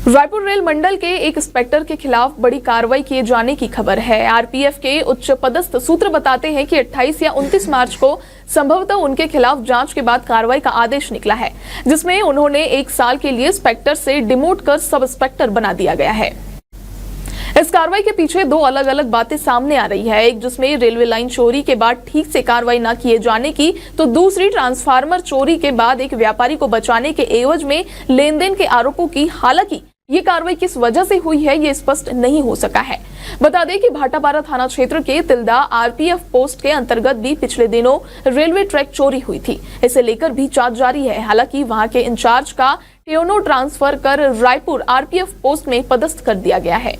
Raipur rail मंडल के एक inspector के खिलाफ बड़ी कार्रवाई किए जाने की खबर है। आरपीएफ के उच्च पदस्थ सूत्र बताते हैं कि 28 या 29 मार्च को संभवतः उनके खिलाफ जांच के बाद कार्रवाई का आदेश निकला है, जिसमें उन्होंने 1 साल के लिए इंस्पेक्टर से डिमोट कर सब इंस्पेक्टर बना दिया गया है। इस कार्रवाई के पीछे 2 अलग अलग बातें सामने आ रही है। एक जिसमें रेलवे लाइन चोरी के बाद ठीक से कार्रवाई न किए जाने की, तो दूसरी ट्रांसफार्मर चोरी के बाद एक व्यापारी को बचाने के एवज में लेन देन के आरोपों की। हालांकि ये कार्रवाई किस वजह से हुई है, ये स्पष्ट नहीं हो सका है। बता दें कि भाटापारा थाना क्षेत्र के तिल्दा आरपीएफ पोस्ट के अंतर्गत भी पिछले दिनों रेलवे ट्रैक चोरी हुई थी। इसे लेकर भी जांच जारी है। हालांकि वहां के इंचार्ज का टेनो ट्रांसफर कर रायपुर आरपीएफ पोस्ट में पदस्थ कर दिया गया है।